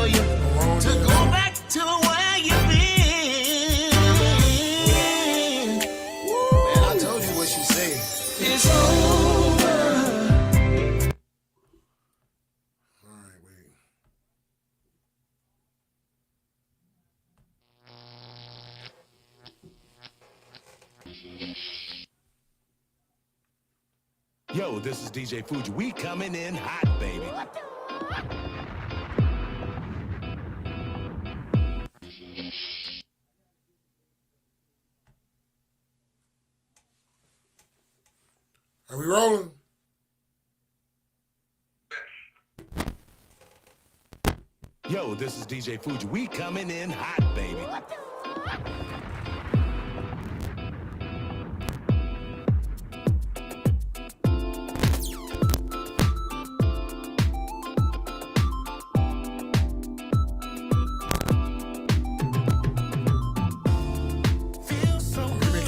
tell you to go back to where you've been. Man, I told you what she said. It's over. All right, wait. Yo, this is DJ Fuji. We coming in hot, baby. Are we rolling? Yo, this is DJ Fuji. We coming in hot, baby.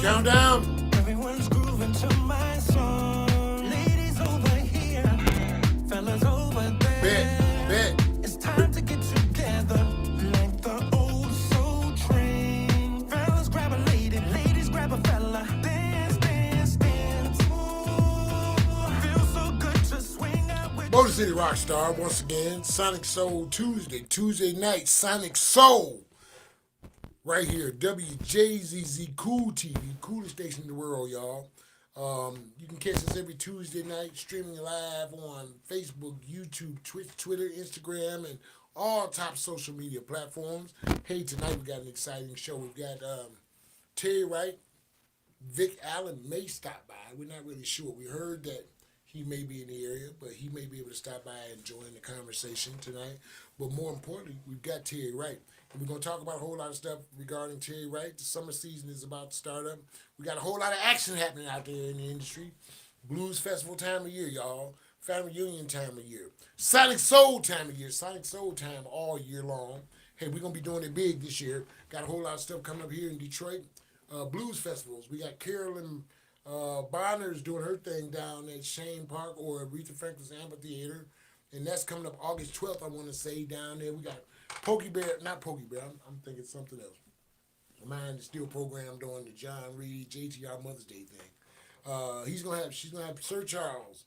Countdown. Everyone's grooving to my song. Ladies over here, fellas over there. Bet. It's time to get together like the old soul train. Fellas grab a lady, ladies grab a fella. Dance, dance, dance. Ooh, feels so good to swing out with Motor City Rockstar once again. Sonic Soul Tuesday night. Sonic Soul. Right here, Wjzz Cool TV, coolest station in the world, y'all. You can catch us every Tuesday night, streaming live on Facebook, YouTube, Twitch, Twitter, Instagram, and all top social media platforms. Hey, tonight we got an exciting show. We've got Terry Wright, Vic Allen may stop by. We're not really sure. We heard that he may be in the area, but he may be able to stop by and join the conversation tonight. But more importantly, we've got Terry Wright. And we're going to talk about a whole lot of stuff regarding Terry Wright. The summer season is about to start up. We got a whole lot of action happening out there in the industry. Blues Festival time of year, y'all. Family Reunion time of year. Sonic Soul time of year. Sonic Soul time all year long. Hey, we're going to be doing it big this year. Got a whole lot of stuff coming up here in Detroit. Blues festivals. We got Carolyn Bonner's doing her thing down at Shane Park or Aretha Franklin's Amphitheater. And that's coming up August 12th, I want to say, down there. We got not Pokey Bear, I'm thinking something else. Mine is still programmed on the John Reed, JTR Mother's Day thing. She's gonna have Sir Charles.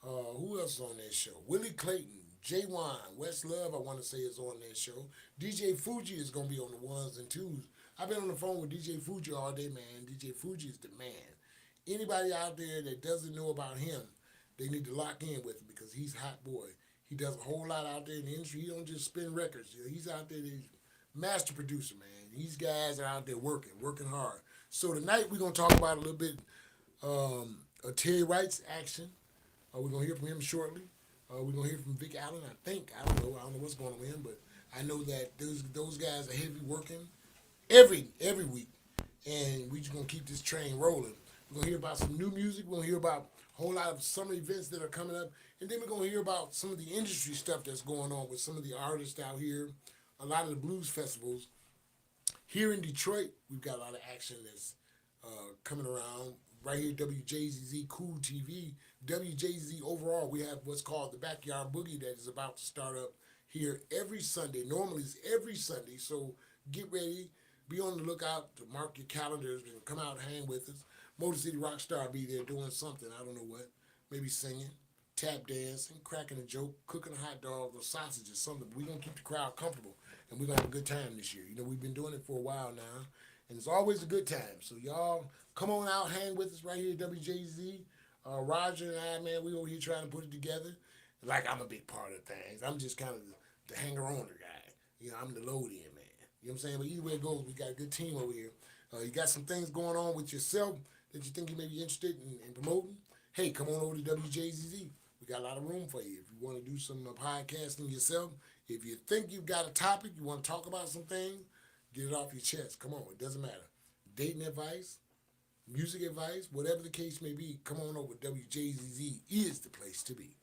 Who else is on that show? Willie Clayton, J1, West Love, I want to say is on that show. DJ Fuji is gonna be on the ones and twos. I've been on the phone with DJ Fuji all day, man. DJ Fuji is the man. Anybody out there that doesn't know about him, they need to lock in with him because he's a hot boy. He does a whole lot out there in the industry. He don't just spin records. You know, he's out there, he's master producer, man. These guys are out there working hard. So tonight we're going to talk about a little bit Terry Wright's action. We're going to hear from him shortly. We're going to hear from Vic Allen, I think. I don't know what's going on with him, but I know that those guys are heavy working every week. And we're just going to keep this train rolling. We're going to hear about some new music. We're going to hear about a whole lot of summer events that are coming up. And then we're going to hear about some of the industry stuff that's going on with some of the artists out here, a lot of the blues festivals. Here in Detroit, we've got a lot of action that's coming around. Right here, Wjzz Cool TV. Wjzz overall, we have what's called the Backyard Boogie that is about to start up here every Sunday. Normally it's every Sunday, so get ready. Be on the lookout to mark your calendars and come out and hang with us. Motor City Rockstar be there doing something, I don't know what. Maybe singing, tap dancing, cracking a joke, cooking a hot dog or sausage or something. We're going to keep the crowd comfortable, and we're going to have a good time this year. You know, we've been doing it for a while now, and it's always a good time. So y'all come on out, hang with us right here at Wjzz. Roger and I, man, we over here trying to put it together. Like I'm a big part of things. I'm just kind of the hanger-on guy. You know, I'm the load-in man. You know what I'm saying? But either way it goes, we got a good team over here. You got some things going on with yourself that you think you may be interested in promoting, hey, come on over to Wjzz. We got a lot of room for you. If you want to do some podcasting yourself, if you think you've got a topic, you want to talk about some things, get it off your chest. Come on, it doesn't matter. Dating advice, music advice, whatever the case may be, come on over. Wjzz is the place to be.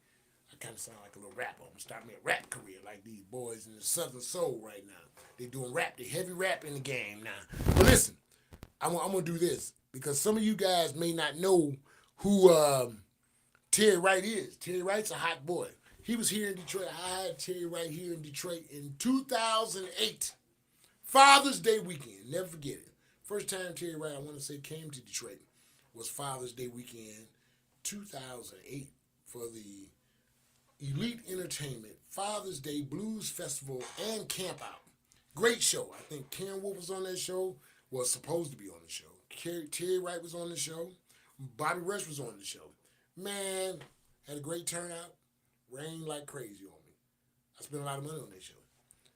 I kind of sound like a little rapper. I'm starting me a rap career like these boys in the Southern Soul right now. They're doing rap, they heavy rap in the game now. But listen, I'm going to do this because some of you guys may not know who Terry Wright is. Terry Wright's a hot boy. He was here in Detroit. I had Terry right here in Detroit in 2008. Father's Day weekend. Never forget it. First time Terry Wright, I want to say, came to Detroit was Father's Day weekend 2008 for the Elite Entertainment Father's Day Blues Festival and Camp Out. Great show. I think Karen Wolf was on that show, was supposed to be on the show. Terry Wright was on the show. Bobby Rush was on the show. Man, had a great turnout. Rained like crazy on me. I spent a lot of money on that show.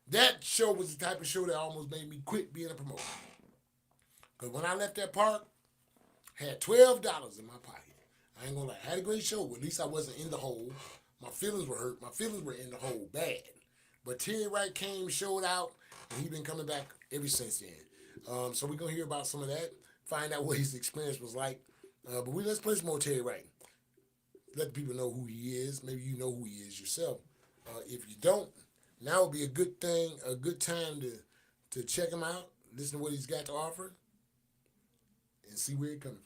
That show was the type of show that almost made me quit being a promoter. Because when I left that park, I had $12 in my pocket. I ain't gonna lie. I had a great show. At least I wasn't in the hole. My feelings were hurt. My feelings were in the hole bad. But Terry Wright came, showed out, and he's been coming back ever since then. So we're going to hear about some of that, find out what his experience was like. But let's play some more Terry Wright. Let people know who he is. Maybe you know who he is yourself. If you don't, now would be a good time to check him out, listen to what he's got to offer, and see where it's coming from.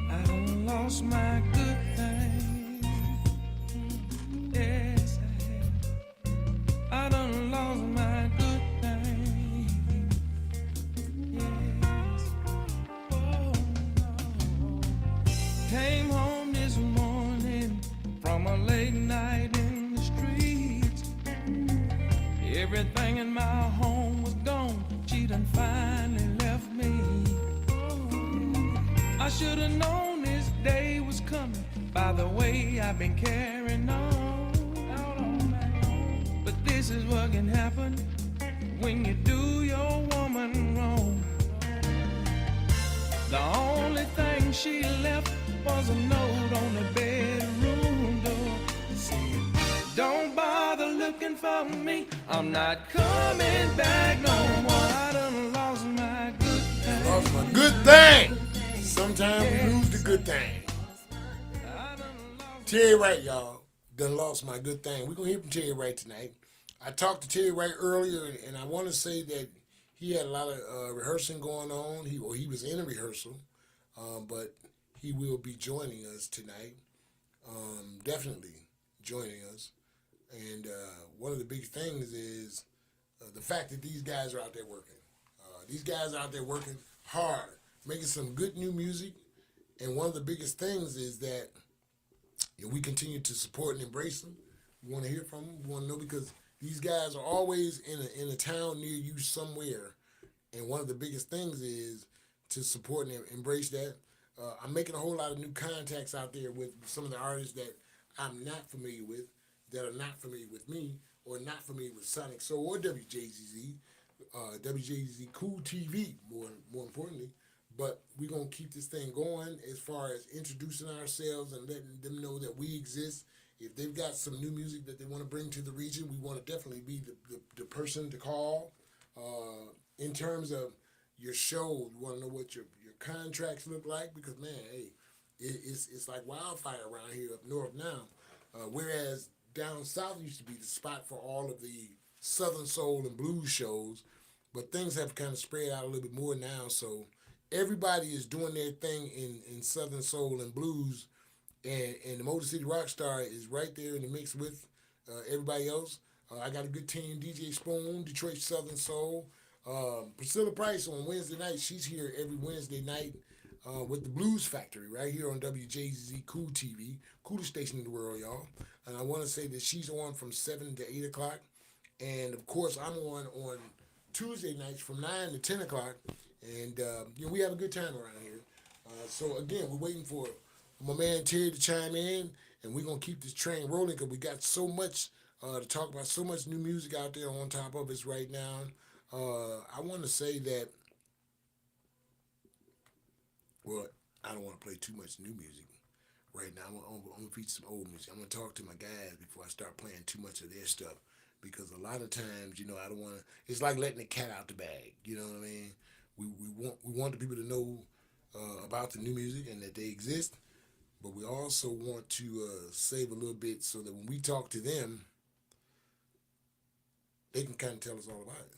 I done lost my good thing. Yes, I have. I done lost my good thing. Yes. Oh, no. Came home this morning from a late night in the streets. Everything in my home was gone. She done finally left me. I should have known this day was coming by the way I've been carrying on. But this is what can happen when you do your woman wrong. The only thing she left was a note on the bedroom door. Saying, don't bother looking for me, I'm not coming back no more. I done lost my good thing. Lost my good thing. Sometimes we lose the good thing. Terry Wright, y'all, done lost my good thing. We're going to hear from Terry Wright tonight. I talked to Terry Wright earlier, and I want to say that he had a lot of rehearsing going on. He was in a rehearsal, but he will be joining us tonight. Definitely joining us. And one of the big things is the fact that these guys are out there working. These guys are out there working hard, making some good new music. And one of the biggest things is that we continue to support and embrace them. We want to hear from them. We want to know because these guys are always in a town near you somewhere. And one of the biggest things is to support and embrace that. I'm making a whole lot of new contacts out there with some of the artists that I'm not familiar with, that are not familiar with me, or not familiar with Sonic Soul or WJZZ, WJZZ Cool TV, more importantly. But we're going to keep this thing going as far as introducing ourselves and letting them know that we exist. If they've got some new music that they want to bring to the region, we want to definitely be the person to call. In terms of your show, you want to know what your contracts look like because, man, hey, it's like wildfire around here up north now. Whereas down south used to be the spot for all of the Southern Soul and Blues shows, but things have kind of spread out a little bit more now, so everybody is doing their thing in Southern Soul and Blues, and the Motor City Rockstar is right there in the mix with everybody else. I got a good team, DJ Spoon, Detroit Southern Soul. Priscilla Price on Wednesday night, she's here every Wednesday night with the Blues Factory right here on WJZZ Cool TV, coolest station in the world, y'all. And I want to say that she's on from 7 to 8 o'clock. And, of course, I'm on Tuesday nights from 9 to 10 o'clock. And, we have a good time around here. So, again, we're waiting for my man Terry to chime in. And we're going to keep this train rolling because we got so much to talk about, so much new music out there on top of us right now. I want to say that, well, I don't want to play too much new music right now. I'm going to feature some old music. I'm going to talk to my guys before I start playing too much of their stuff because a lot of times, I don't want to, it's like letting the cat out the bag, you know what I mean? We want the people to know about the new music and that they exist, but we also want to save a little bit so that when we talk to them, they can kind of tell us all about it.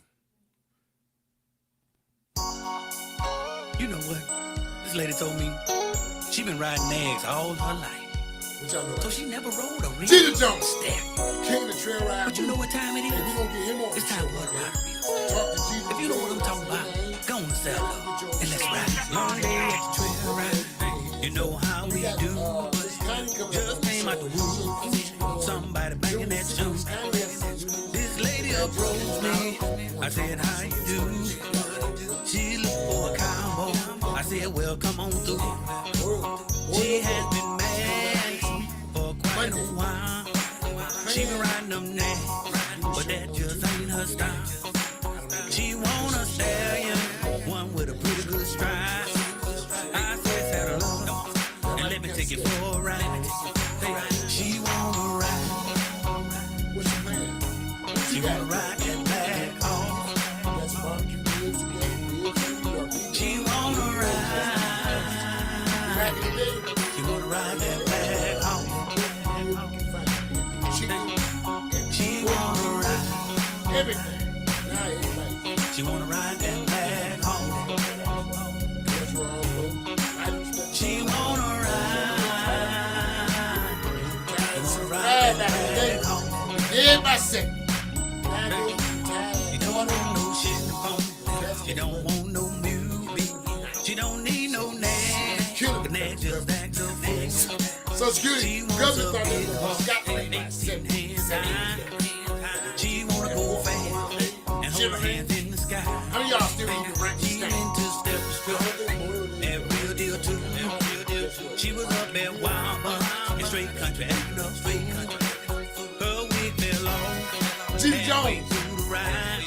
You know what? This lady told me she been riding nags all her life. What y'all know? So she never rode a real Gina Jones, step. king of the trail ride. But you know what time it is? Hey, we gonna get him on It's the time show, for a man. ride real. Talk to Gina If you know what I'm talking about, go on, saddle up and let's ride. Long day at the trail ride. You know how we do. Just came out the woods. Somebody banging that shoe. This lady approached me. I said, how you do? She looked for a cowboy. I said, well, come on through. She has been mad for quite a while. She been riding them nags, but that just ain't her style. She want a stallion, one with a pretty good stride. I said, saddle up, and let me take you for a ride. Hey, she wanna ride. What's your plan? She wanna ride that black horse. That's barbecue ribs again. She wanna ride. Back in the day, She wanna ride that black horse. She wanna ride. everything. Now everybody. She wanna ride that black horse. That's where all go. I respect She wanna ride. She wanna ride Ride that back in the day. black horse. Everybody say. She don't want no shit. She don't want no music. She don't need no nag. The nag just acts a fool. So security, She wants government a thought they big were horse. Scott like They that. sitting hands high. She wanna go fast and hold her hands in the sky. How many of y'all still need to rank the She stand? into step stroke. That real deal too. She was up at Wild Bun in straight country, acting up straight country. Her wig fell off. Gina Halfway Jones. through the ride,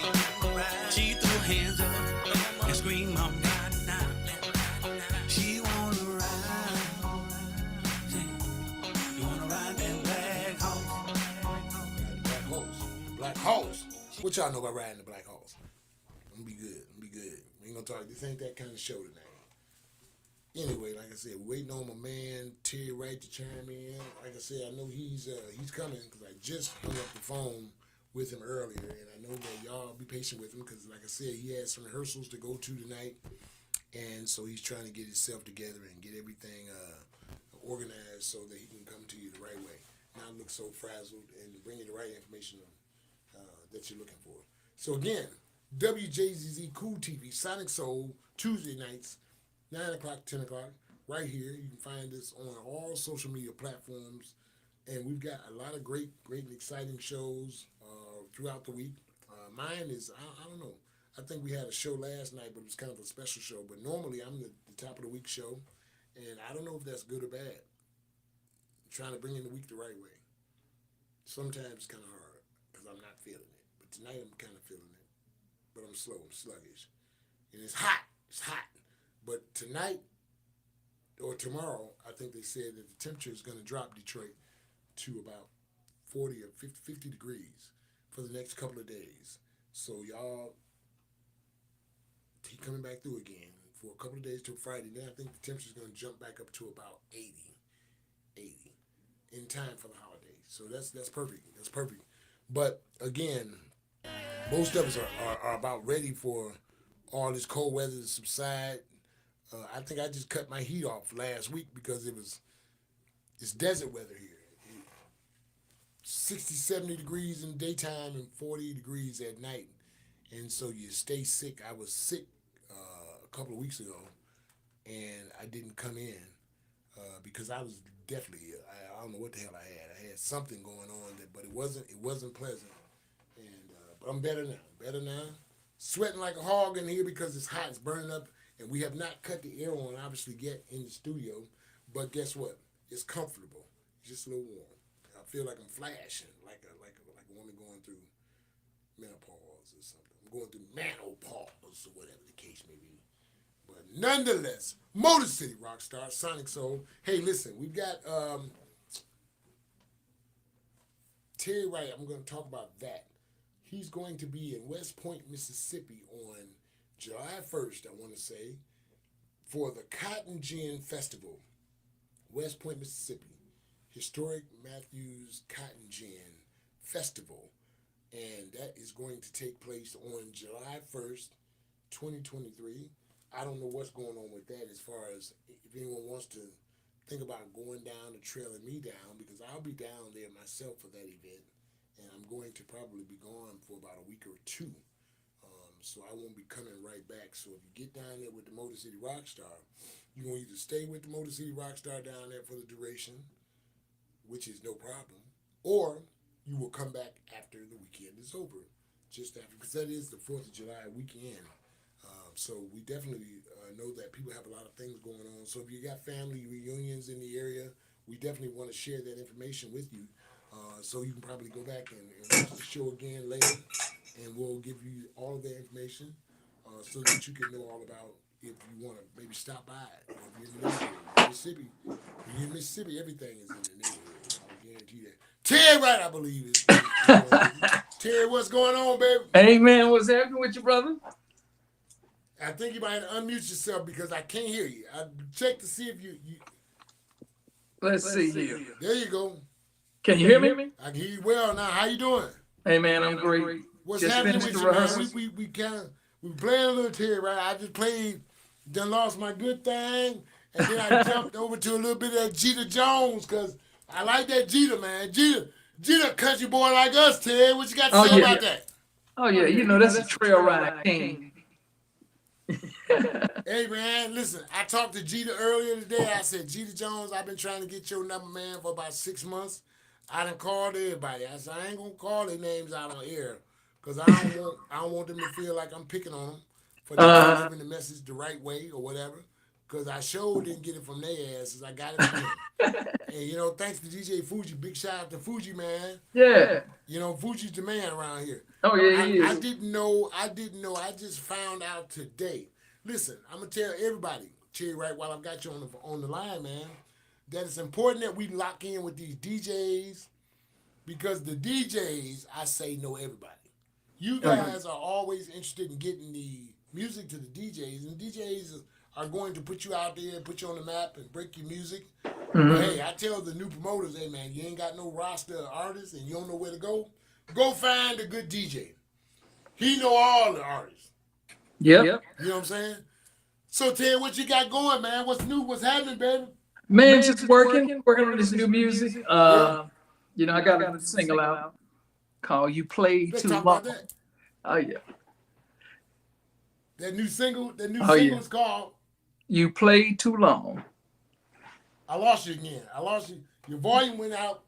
she threw her hands up and screamed, "I'm riding now." She wanna ride. You wanna ride that black horse? Black horse. Black horse. What y'all know about riding the black horse? I'm gonna be good. I'm gonna be good. We ain't gonna talk. This ain't that kind of show tonight. Anyway, like I said, waiting on my man Terry Wright to chime in. Like I said, I know he's coming because I just hung up the phone with him earlier, and I know that y'all be patient with him because, like I said, he has some rehearsals to go to tonight, and so he's trying to get himself together and get everything organized so that he can come to you the right way, not look so frazzled, and bring you the right information that you're looking for. So again, WJZZ Cool TV, Sonic Soul, Tuesday nights, 9 o'clock, 10 o'clock, right here. You can find us on all social media platforms. And we've got a lot of great and exciting shows throughout the week. Mine is, I don't know. I think we had a show last night, but it was kind of a special show. But normally I'm the top of the week show. And I don't know if that's good or bad. I'm trying to bring in the week the right way. Sometimes it's kind of hard because I'm not feeling it. But tonight I'm kind of feeling it. But I'm slow, I'm sluggish. And it's hot. It's hot. But tonight or tomorrow, I think they said that the temperature is going to drop Detroit to about 40 or 50 degrees for the next couple of days. So y'all, he coming back through again for a couple of days till Friday. Then I think the temperature is going to jump back up to about 80 in time for the holidays. So that's perfect. That's perfect. But again, most of us are about ready for all this cold weather to subside. I think I just cut my heat off last week because it's desert weather here. 60, 70 degrees in the daytime and 40 degrees at night. And so you stay sick. I was sick a couple of weeks ago, and I didn't come in because I was definitely ill. I don't know what the hell I had. I had something going on, but it wasn't pleasant. And but I'm better now. Sweating like a hog in here because it's hot. It's burning up. And we have not cut the air on, obviously, yet in the studio. But guess what? It's comfortable. It's just a little warm. I feel like I'm flashing, like a woman going through menopause or something. I'm going through menopause or whatever the case may be. But nonetheless, Motor City Rockstar, Sonic Soul. Hey, listen, we've got Terry Wright. I'm going to talk about that. He's going to be in West Point, Mississippi on July 1st, I want to say, for the Cotton Gin Festival, West Point, Mississippi. Historic Matthews Cotton Gin Festival. and that is going to take place on July 1st, 2023. I don't know what's going on with that as far as if anyone wants to think about going down or trailing me down, because I'll be down there myself for that event, and I'm going to probably be gone for about a week or two. So I won't be coming right back. So if you get down there with the Motor City Rockstar, you're going to either stay with the Motor City Rockstar down there for the duration, which is no problem, or you will come back after the weekend is over, just after, because that is the 4th of July weekend. So we definitely know that people have a lot of things going on. So if you got family reunions in the area, we definitely want to share that information with you. So you can probably go back and watch the show again later, and we'll give you all of that information so that you can know all about if you want to maybe stop by. If you're in the neighborhood, Mississippi, when you're in Mississippi, everything is in the neighborhood. I guarantee that. Ted, right, I believe it. Ted, what's going on, baby? Hey, man, what's happening with you, brother? I think you might unmute yourself because I can't hear you. I checked to see if you. Let's see here. There you go. Can you hear me? I can hear you well now. How you doing? Hey, man, I'm great. What's Just happening finished with the you, man? rehearsals. We kind of we playing a little Terry, right? I just played, done lost my good thing, and then I jumped over to a little bit of that Jeter Jones because I like that Jeter, man. Jeter, country boy like us, Terry. What you got to say about that? Oh, yeah, you know, that's a trail ride king. Hey, man, listen, I talked to Jeter earlier today. I said, Jeter Jones, I've been trying to get your number, man, for about 6 months. I done called everybody. I said, I ain't going to call their names out on air because I don't want them to feel like I'm picking on them for not delivering the message the right way or whatever, because I sure didn't get it from their asses. I got it from them. And, you know, thanks to DJ Fuji. Big shout out to Fuji, man. Yeah. You know, Fuji's the man around here. Oh, yeah, he is. I didn't know. I just found out today. Listen, I'm going to tell everybody, Cherry, right while I've got you on the line, man, that it's important that we lock in with these DJs because the DJs, I say, know everybody. You guys are always interested in getting the music to the DJs, and DJs are going to put you out there and put you on the map and break your music. But hey, I tell the new promoters, hey, man, you ain't got no roster of artists and you don't know where to go. Go find a good DJ. He know all the artists. Yep. You know what I'm saying? So, Ted, what you got going, man? What's new? What's happening, baby? Man, just working on this new music. You know, I got a single out called You Played Let's Too talk Long. about that. Oh, yeah. That new single Oh, is yeah. called You Played Too Long. I Lost You Again. I lost you. Your volume went out.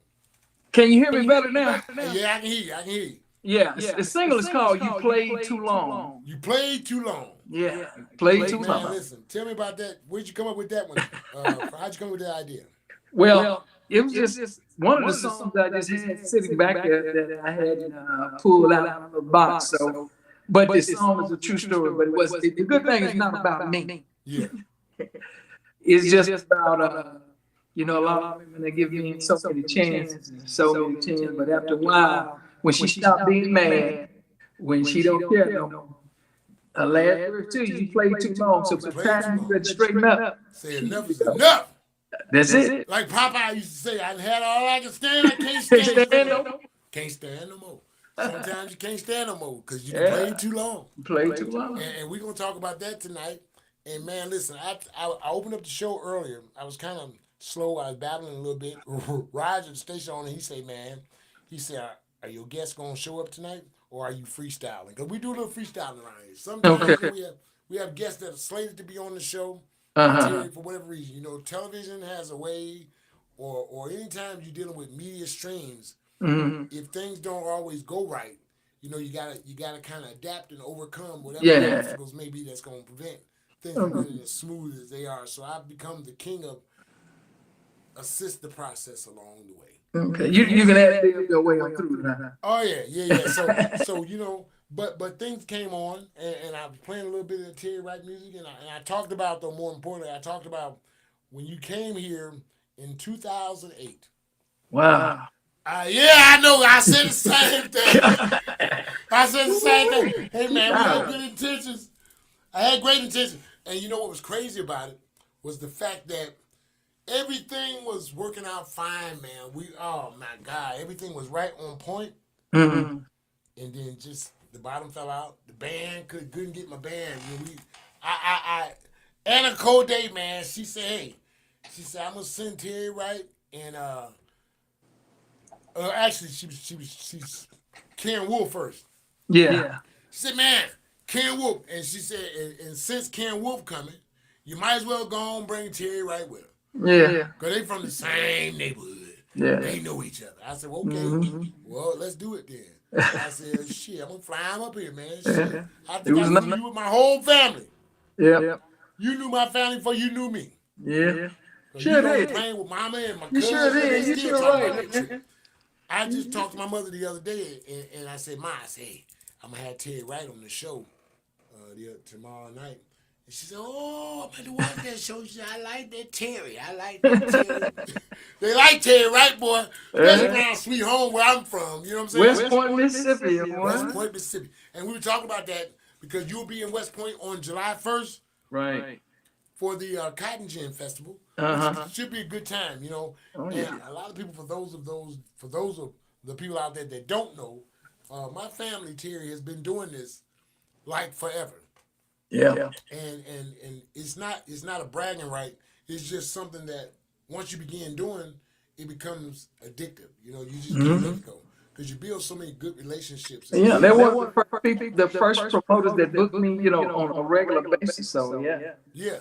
Can you hear me better now? Yeah, I can hear you. Yeah, the single is called You Played Too Long. You played too long. Yeah, played too Man, long. listen, tell me about that. Where'd you come up with that one? How'd you come up with that idea? Well, it was just one of the songs that I just had sitting back there that I had pulled out of the box. So, but this song is a true story. But the good thing is not about me. Yeah. It's just about you know, a lot of women that give me so many chances, but after a while, when she stopped being mad, when she don't care no more, her last word to you played too long. So by the time you better straighten up, Say enough is enough. that's it. Like Popeye used to say, I had all I can stand. I can't stand no more. Can't stand no more. Sometimes you can't stand no more because you played too long. Played too long. And we're going to talk about that tonight. And man, listen, I opened up the show earlier. I was kind of slow. I was babbling a little bit. Roger, the station owner, he said, are your guests going to show up tonight or are you freestyling? Because we do a little freestyling around here. Sometimes we have guests that are slated to be on the show for whatever reason. You know, television has a way, or anytime you're dealing with media streams, if things don't always go right, you know, you gotta kind of adapt and overcome whatever obstacles may be that's going to prevent things from running as smooth as they are. So I've become the king of assist the process along the way. Okay, you can add your way on through now. Oh yeah. So you know, but things came on, and I was playing a little bit of Terry Wright music, and I talked about, though, more importantly, I talked about when you came here in 2008. Wow. Yeah, I know. I said the same thing. Hey man, we had good intentions. I had great intentions, and you know what was crazy about it was the fact that everything was working out fine, man. Oh my God, everything was right on point. And and then just the bottom fell out. The band couldn't get my band. You know, I Anna Corday, man, she said, hey, she said I'm gonna send Terry Wright and actually she's Ken Wolf first. Yeah. She said, man, Ken Wolf, and she said, and since Ken Wolf coming, you might as well go on and bring Terry Wright with her. Yeah. Because they from the same neighborhood. Yeah. They know each other. I said, well, okay, well, let's do it then. I said, shit, I'm going to fly him up here, man. Shit. I think I knew you with my whole family. Yeah. You knew my family before you knew me. Yeah. Sure did. Playing with mama and my cousin. You sure did. You sure right. I just talked to my mother the other day, and I said, Ma, I said, hey, I'm going to have Terry Wright on the show tomorrow night. And she said, oh, I'm going to watch that show. She said, I like that Terry. I like that Terry. They like Terry Wright, boy. Especially around Sweet Home where I'm from. You know what I'm saying? West Point, Mississippi. West Point, Mississippi. And we were talking about that because you'll be in West Point on July 1st. Right. For the Cotton Gin Festival. Which should be a good time, you know. And a lot of people, for those of the people out there that don't know, my family, Terry, has been doing this like forever. Yeah. And it's not a bragging right. It's just something that once you begin doing, it becomes addictive. You know, you just can't let it go. Because you build so many good relationships. Yeah, they were the first promoters that booked me, you know, on a regular basis. So Yeah.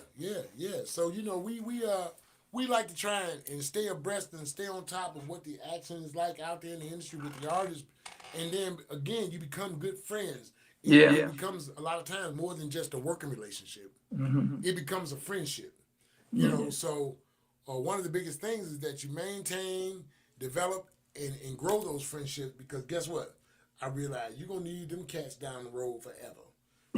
So you know, we like to try and stay abreast and stay on top of what the action is like out there in the industry with the artists, and then again, you become good friends. It becomes a lot of times more than just a working relationship. It becomes a friendship. You know, so one of the biggest things is that you maintain, develop, and grow those friendships, because guess what? I realize you're going to need them cats down the road forever.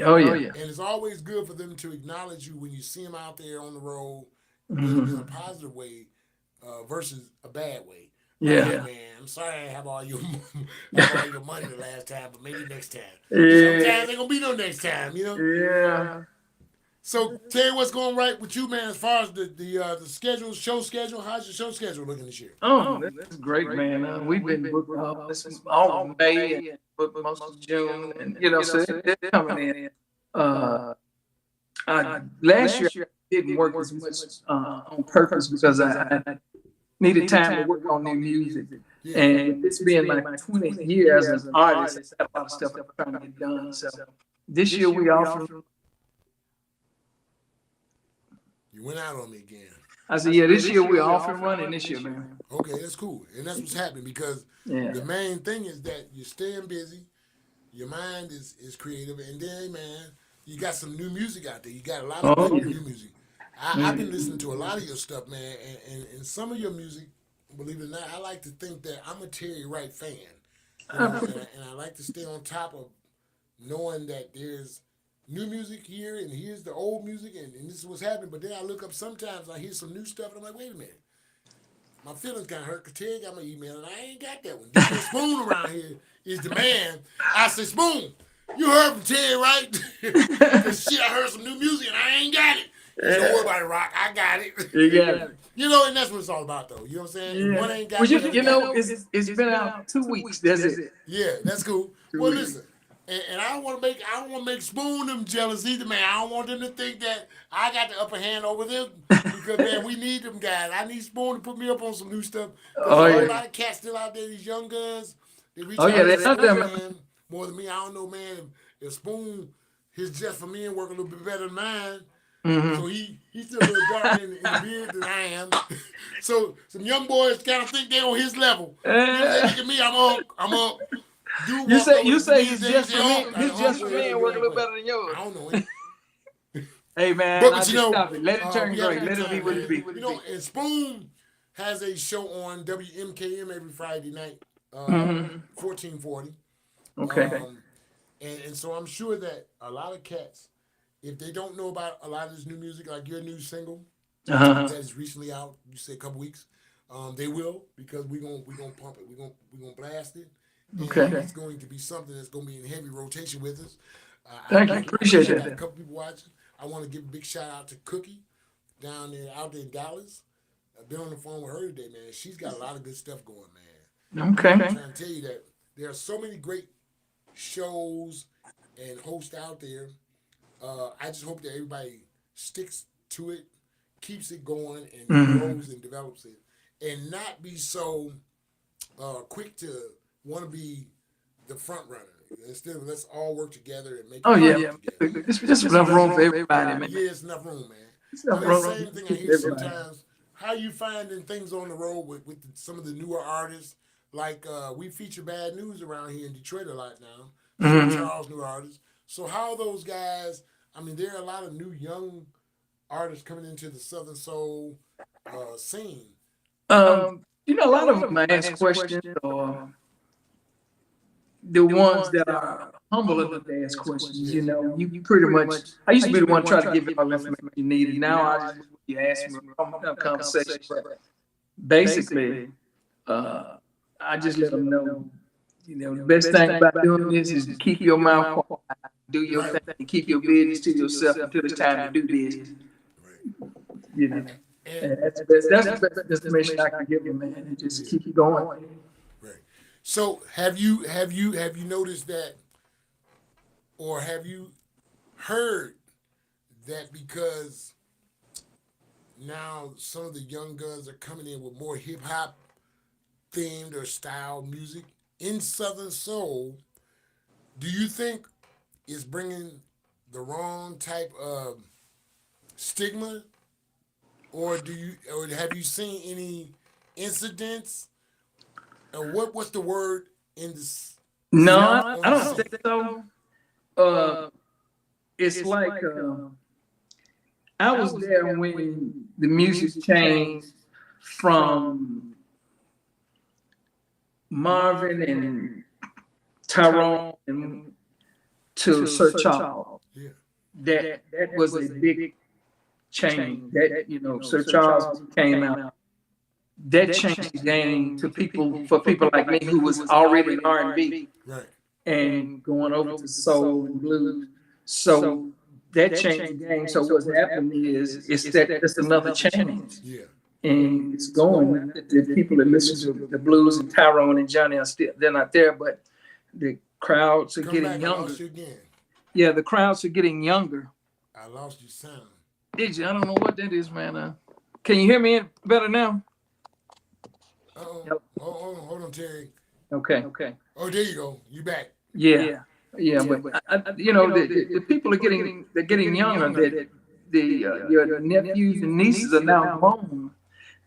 Oh, yeah. And it's always good for them to acknowledge you when you see them out there on the road in a positive way versus a bad way. Yeah. Hey, man, I'm sorry I have all your money the last time, but maybe next time. Sometimes ain't going to be no next time, you know? Yeah. So, Terry, what's going right with you, man, as far as the schedule, show schedule? How's your show schedule looking this year? Oh, that's great, man. We've been booked all of May and booked most of June, and you know, so they're coming in. Last year I didn't work as much on purpose because I needed time to work on new music. And this being my 20th year as an artist, I have a lot of stuff I'm trying to get done. So this year we offer. You went out on me again. I said, yeah, this year we're off and running this year, man. Okay, that's cool. And that's what's happening, because the main thing is that you're staying busy, your mind is creative, and then, man, you got some new music out there. You got a lot of good new music. I've been listening to a lot of your stuff, man, and some of your music, believe it or not, I like to think that I'm a Terry Wright fan. And I like to stay on top of knowing that there's new music here, and here's the old music, and this is what's happening. But then I look up sometimes, I hear some new stuff, and I'm like, wait a minute. My feelings kind of hurt, because Terry got my email, and I ain't got that one. DJ Spoon around here is the man. I said, Spoon, you heard from Terry, right? Shit, I heard some new music, and I ain't got it. Don't worry about it, Rock. I got it. You got it. You know, and that's what it's all about, though. You know what I'm saying? One ain't got it. You know, it's been out 2 weeks. That's it. Yeah, that's cool. Well, listen. And I don't want to make Spoon them jealous either, man. I don't want them to think that I got the upper hand over them, because man, we need them guys. I need Spoon to put me up on some new stuff. There's a whole lot of cats still out there, these young guns. They reach out to them, man, more than me. I don't know, man. If Spoon, his just for men work a little bit better than mine. So he's still a little darker in the beard than I am. So some young boys kind of think they're on his level. You know, look at me, I'm up. You say his just for men work a little better than yours. I don't know. Hey man, but you know, stop it. Let it turn great. Let it be what it be. You know, and Spoon has a show on WMKM every Friday night, 1440. Okay. And so I'm sure that a lot of cats, if they don't know about a lot of this new music, like your new single that is recently out, you say a couple weeks, they will, because we're gonna pump it. We're gonna blast it. Okay. And it's going to be something that's going to be in heavy rotation with us. Thank you. Appreciate that. A couple people watching. I want to give a big shout out to Cookie out there in Dallas. I've been on the phone with her today, man. She's got a lot of good stuff going, man. Okay. I'm trying to tell you that there are so many great shows and hosts out there. I just hope that everybody sticks to it, keeps it going, and grows and develops it, and not be so quick to want to be the front runner. Instead of let's all work together and make it work together. It's just enough room for everybody, man. Yeah, it's enough room, man. It's enough I mean, room same for thing I hear everybody. sometimes. How you finding things on the road with some of the newer artists? Like we feature Bad News around here in Detroit a lot now. Charles, new artists. So how are those guys? I mean, there are a lot of new young artists coming into the Southern Soul scene. You know, a lot of them ask questions, or the ones that are humble enough to ask questions. You know, you pretty much. I used to be the one trying to give you all the information you needed. Now I just you ask me a conversation. But basically, I just let them know. You know, the best thing about doing this is to keep your mouth quiet, do your thing, and keep your business to yourself until it's time to do this. You know, and that's the best information I can give you, man. And just keep it going. Right. So have you noticed that, or have you heard that because now some of the young guns are coming in with more hip hop themed or style music in Southern Soul? Do you think it's bringing the wrong type of stigma, or have you seen any incidents? And what's the word in this? No, I don't think so. It's like I was there when the music changed from Marvin and Tyrone and to Sir Charles. Yeah. That was a big change. That Sir Charles came out. That changed the game for people like me who was already in R&B, right, and going over to soul and blues. So that changed the game. So what's happening is it's another change. Yeah. And it's going. The people that listen to the blues and Tyrone and Johnny they're not there, but the crowds are getting younger. I lost you again. Yeah, the crowds are getting younger. I lost your sound. Did you? I don't know what that is, man. Can you hear me better now? Uh-oh. Hold on, Terry. Okay. Oh, there you go. You back. Yeah. But the people are getting younger. Your nephews and nieces are now grown,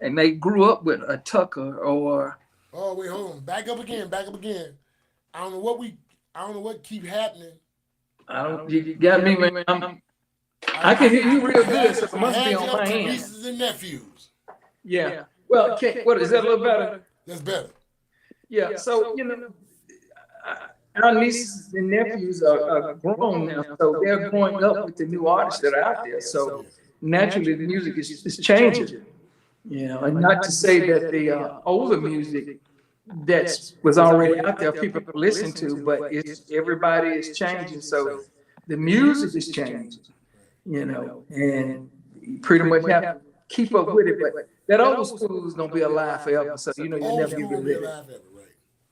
and they grew up with a Tucker or. Oh wait, hold on. Back up again. I don't know what keep happening. You got me, man. I can hear you real good, so it must be on my end. Nieces and nephews. Yeah. Well, what is that a little better? That's better. Yeah. So our nieces and nephews are grown now, so they're growing up with the new artists that are out there. So naturally, the music is changing. And not to say that the older music that was already out there, people could listen to, but everybody is changing. So the music is changing, and you pretty much have to keep up with it. But that old school is gonna be alive forever. So you'll never get rid of it.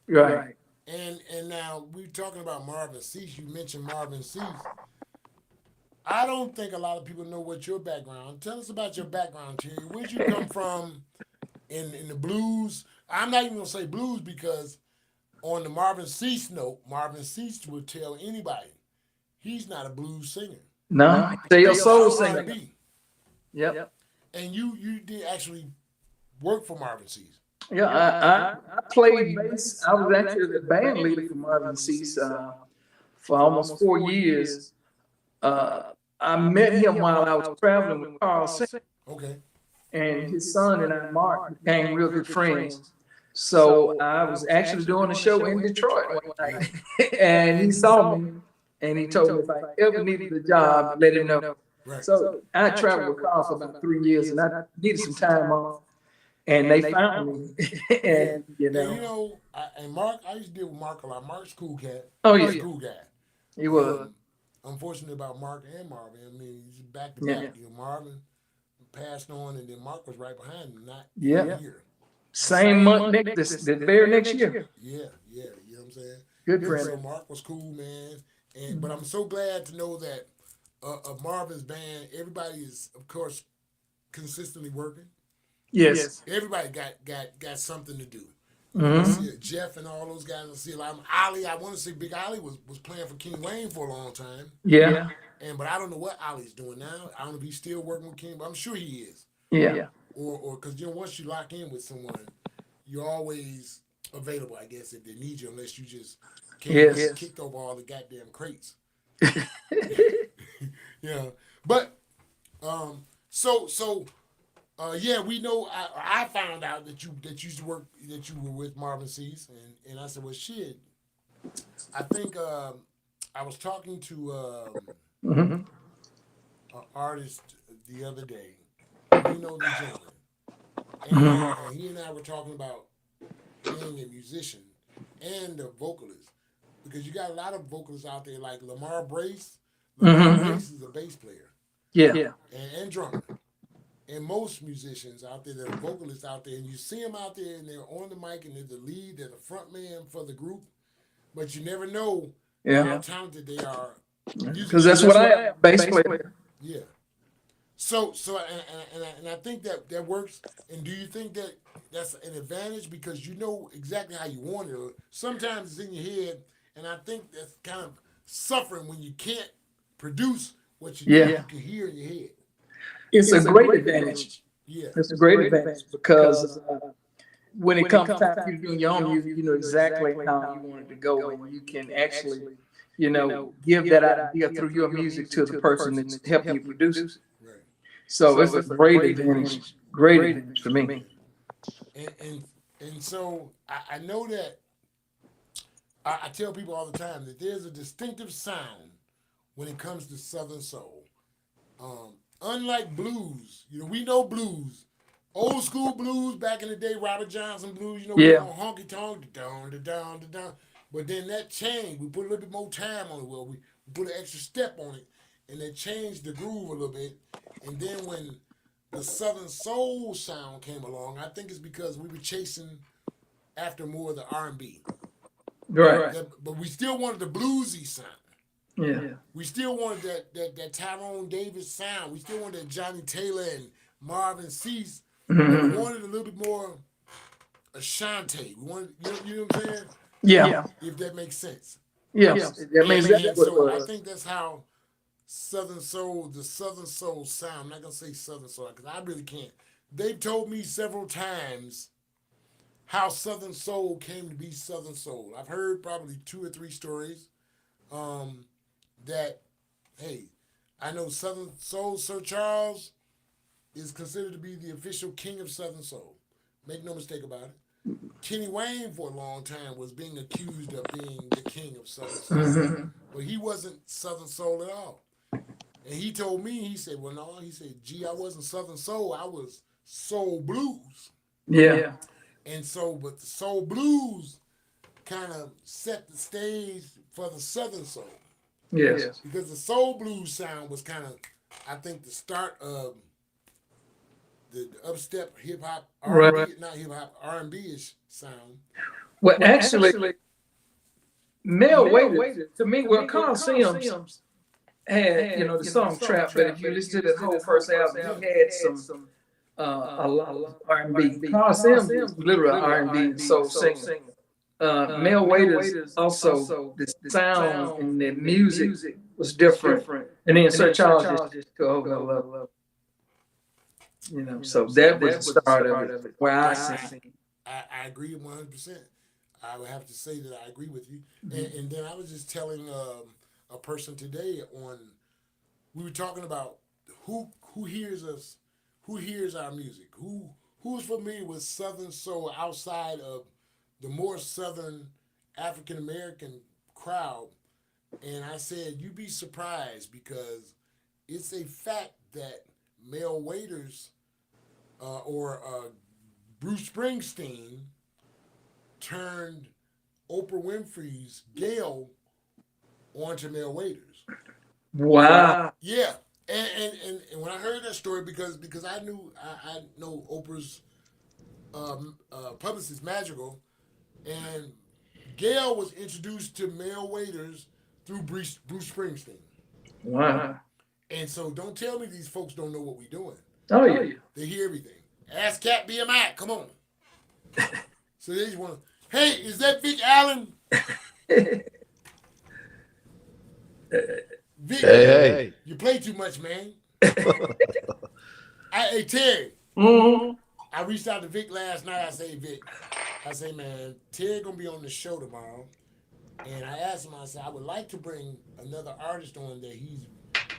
Right. And now we're talking about Marvin Cease. You mentioned Marvin Cease. I don't think a lot of people know what your background. Tell us about your background, Terry. Where'd you come from in the blues? I'm not even gonna say blues because on the Marvin Cease note, Marvin Cease would tell anybody he's not a blues singer. No, they're a soul singer. Yep. And you did actually work for Marvin Cease. Yeah, I played bass. I was actually the band leader for Marvin Cease for almost 4 years. I met him while I was traveling with Carl Singer. Okay. And his son and I, Mark, became real good friends. So I was actually doing a show in Detroit one night, and he saw me, and he told me if I ever needed a job, let him know. Right. So I traveled with Carl for about 3 years, and I needed some time off. And they found me, and and Mark, I used to deal with Mark a lot. Mark's a cool cat. Oh yeah, He's a cool guy. He was. Unfortunately about Mark and Marvin, I mean, he's back to back. Marvin passed on, and then Mark was right behind him. Not a year. Same month, the very next year. Yeah. You know what I'm saying? Good So friend. Mark was cool, man. But I'm so glad to know that of Marvin's band, everybody is, of course, consistently working. Yes. Everybody got something to do. I Mm-hmm. see Jeff and all those guys. I see a lot of Ali. I want to say Big Ali was playing for King Wayne for a long time. Yeah. But I don't know what Ali's doing now. I don't know if he's still working with King, but I'm sure he is. Yeah. Or because once you lock in with someone, you're always available, I guess, if they need you, unless you just can't get kicked over all the goddamn crates. Yeah. But yeah, we know. I found out that you used to work, that you were with Marvin Cease, and I said, well, shit. I think I was talking to an artist the other day. You know the gentleman, and he and I were talking about being a musician and a vocalist, because you got a lot of vocalists out there like Lamar Brace. Lamar Brace is a bass player, and drummer. And most musicians out there, that are vocalists out there, and you see them out there, and they're on the mic, and they're the lead, they're the front man for the group, but you never know how talented they are. Because that's what I am, bass player. Yeah. So and I think that works. And do you think that that's an advantage because you know exactly how you want it? Or sometimes it's in your head, and I think that's kind of suffering when you can't produce what you can hear in your head. It's a great advantage. Yeah. It's a great advantage because when it comes time for you doing your own music, you know exactly how you want it to go, and you can actually, give that idea through your music to the person that's helping you produce it. Right. So it's a great advantage for me. And so I know that I tell people all the time that there's a distinctive sound when it comes to Southern soul. Unlike blues, we know blues, old school blues back in the day, Robert Johnson blues, we on honky tonk, down. But then that changed. We put a little bit more time on it. Well, we put an extra step on it, and that changed the groove a little bit. And then when the Southern soul sound came along, I think it's because we were chasing after more of the R&B. Right. But we still wanted the bluesy sound. Yeah. We still wanted that Tyrone Davis sound. We still wanted that Johnny Taylor and Marvin Cease. We wanted a little bit more Ashanti. We wanted, you know what I'm saying? Yeah. If that makes sense. Yeah. That makes sense. So I think that's how Southern soul, the Southern soul sound. I'm not gonna say Southern soul because I really can't. They've told me several times how Southern soul came to be Southern soul. I've heard probably 2 or 3 stories. That, hey, I know Southern Soul, Sir Charles is considered to be the official king of Southern Soul. Make no mistake about it. Kenny Wayne for a long time was being accused of being the king of Southern Soul. But he wasn't Southern Soul at all. And he told me, he said, well, no, he said, gee, I wasn't Southern Soul, I was Soul Blues. Yeah. And so, but the Soul Blues kind of set the stage for the Southern Soul. Yes. Because the soul blues sound was kind of, I think, the start of the upstep hip hop, R&B, not hip hop, R&B-ish sound. Well, actually, Mel Waiters, to me, Carl Sims had, the song Trap, but if you listen to the whole first album, he had some a lot of R&B. Carl Sims was literally an R&B soul singer. Mel Waiters also, the sound and the music was different. And then Sir Charles just took over. So that was the start of it, where I sing. I agree 100%. I would have to say that I agree with you. And then I was just telling a person today we were talking about who hears us, who hears our music, who's familiar with Southern soul outside of the more Southern African American crowd. And I said, you'd be surprised because it's a fact that Mel Waiters or Bruce Springsteen turned Oprah Winfrey's Gail onto Mel Waiters. Wow. Yeah. And when I heard that story, because I know Oprah's publicist Magical, and Gail was introduced to male waiters through Bruce Springsteen. Wow. And so don't tell me these folks don't know what we're doing. Oh yeah. They hear everything. Ask Cat BMI, come on. So they just want to, hey, is that Vic Allen? Vic, Hey. you play too much, man. Hey, Terry. Mm-hmm. I reached out to Vic last night. I say, Vic, man, Terry gonna be on the show tomorrow. And I asked him, I said, I would like to bring another artist on that he's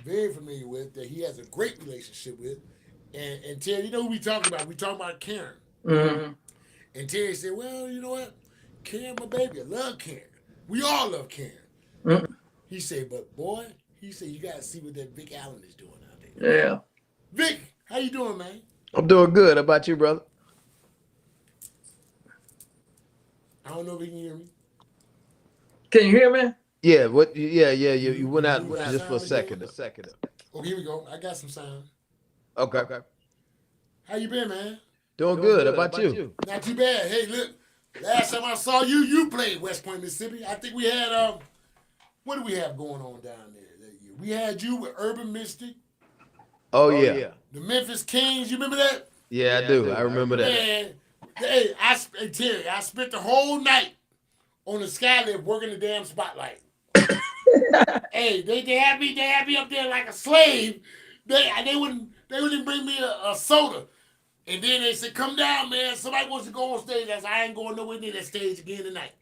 very familiar with, that he has a great relationship with. And Terry, you know who we talking about? We talking about Karen. Mm-hmm. And Terry said, well, you know what? Karen, my baby, I love Karen. We all love Karen. Mm-hmm. He said, but boy, he said, you got to see what that Vic Allen is doing out there. Yeah. Vic, how you doing, man? I'm doing good. How about you, brother? I don't know if you can hear me. Can you hear me? Yeah. What? Yeah. You went out just for a second. Oh, here we go. I got some sound. Okay. How you been, man? Doing good. How about you? Not too bad. Hey, look, last time I saw you, you played West Point, Mississippi. I think we had, what do we have going on down there that year? We had you with Urban Mystic. Oh yeah. The Memphis Kings, you remember that? Yeah, I do. I remember that. Man, hey, Terry, I spent the whole night on the skylift working the damn spotlight. Hey, they had me up there like a slave. They wouldn't bring me a soda. And then they said, come down, man. Somebody wants to go on stage. I said, I ain't going nowhere near that stage again tonight.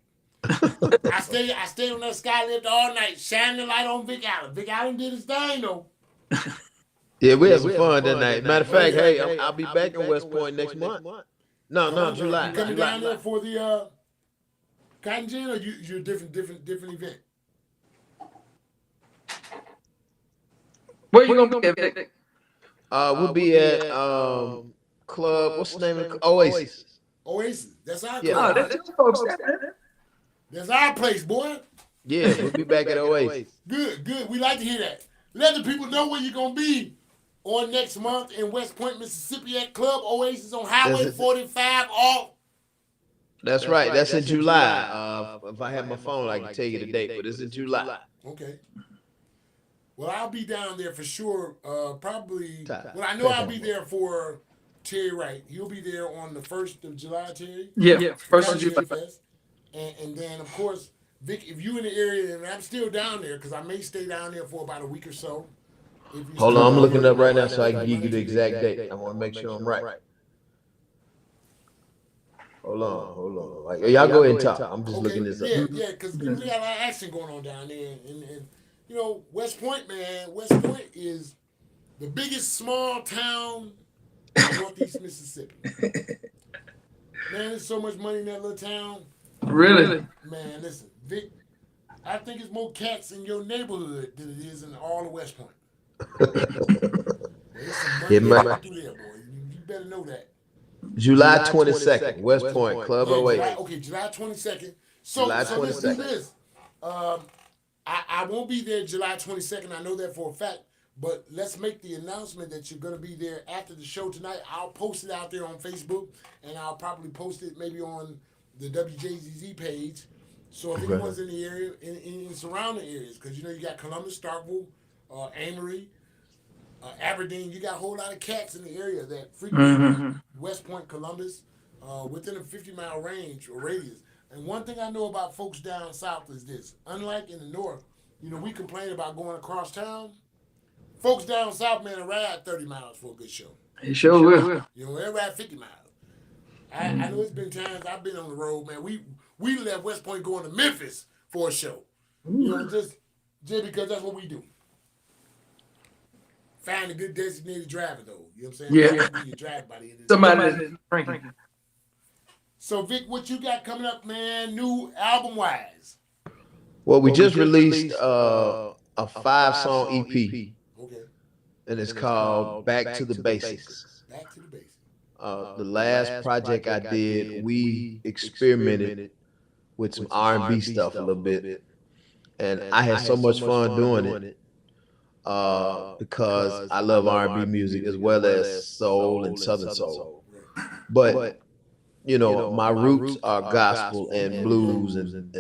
I stayed on that skylift all night, shining the light on Vic Allen. Vic Allen did his thing, though. Yeah, we had some fun that night. Matter of fact, hey, I'll be back in West Point next month. No, July. You coming down there for the Cotton Gin, or you're a different event? Where you gonna be at, Vic? We'll be at Club. What's the name of it? Oasis. Oasis. That's our Yeah. club. Oh, that's your folks. There. That's our place, boy. Yeah, we'll be back at Oasis. Good. We like to hear that. Let the people know where you're gonna be on next month in West Point, Mississippi at Club Oasis on Highway 45 off. That's right. That's in July. If I have my phone, I can tell you the date, but it's in July. Okay. Well, I'll be down there for sure. Probably. Well, I know I'll be there for Terry Wright. He'll be there on the 1st of July, Terry. Yeah. First of July. And then, of course, Vic, if you in the area, and I'm still down there because I may stay down there for about a week or so. Hold on, I'm looking it up right now so I can give you the exact date. I want to make sure I'm right. Hold on. Y'all go ahead and talk. I'm just looking this up. Yeah, because we got a lot of action going on down there. And you know, West Point, man, West Point is the biggest small town in Northeast Mississippi. Man, there's so much money in that little town. Really? Man, listen, Vic, I think it's more cats in your neighborhood than it is in all of West Point. There's some money through there, boy. You better know that. July 22nd, West Point, Club Oasis. Okay, July 22nd. So let's do this. I won't be there July 22nd. I know that for a fact. But let's make the announcement that you're going to be there after the show tonight. I'll post it out there on Facebook, and I'll probably post it maybe on the WJZZ page. So if anyone's in the area, in surrounding areas, because you know you got Columbus, Starkville, Amory, Aberdeen, you got a whole lot of cats in the area that frequent West Point, Columbus, within a 50-mile range or radius. And one thing I know about folks down south is this. Unlike in the north, you know, we complain about going across town. Folks down south, man, ride 30 miles for a good show. He sure will. You know, they ride 50 miles. I know it's been times I've been on the road, man. We left West Point going to Memphis for a show. You know, just because that's what we do. Find a good designated driver, though. You know what I'm saying? Yeah. You drive by the end of the Somebody that's drinking. So, Vic, what you got coming up, man, new album-wise? Well, we just released a 5-song EP. Okay. And it's called Back to the Basics. Back to the Basics. The last project I did, we experimented with some R&B stuff a little bit. And I had so much fun doing it because I love R&B music as well as soul and Southern soul. But my roots are gospel and blues and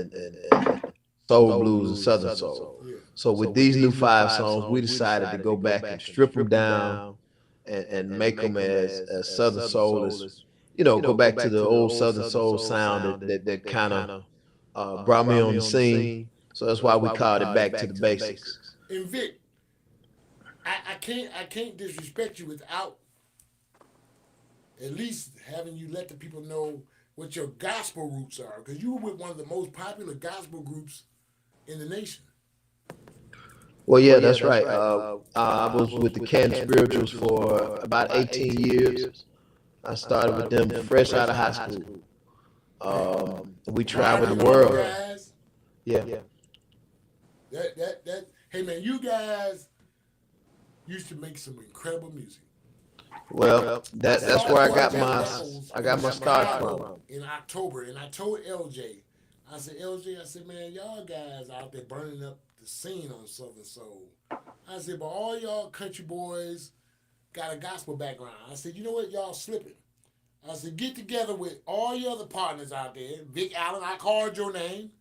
soul blues and southern soul. So with these new 5 songs, we decided to go back and strip them down and make them as southern soul as, go back to the old southern soul sound that kind of brought me on the scene. So that's why we called it Back to the Basics. And Vic, I can't disrespect you without at least having you let the people know what your gospel roots are, because you were with one of the most popular gospel groups in the nation. Well, yeah, that's right. I was with the Canton Spirituals for about 18 years. I started with them fresh out of high school. We traveled the world. Guys, Yeah. Hey man, you guys used to make some incredible music. Well, that's where I got my start from. In October, and I told LJ, I said, man, y'all guys out there burning up the scene on Southern Soul. I said, but all y'all country boys got a gospel background. I said, you know what, y'all slipping. I said, get together with all your other partners out there. Vic Allen, I called your name.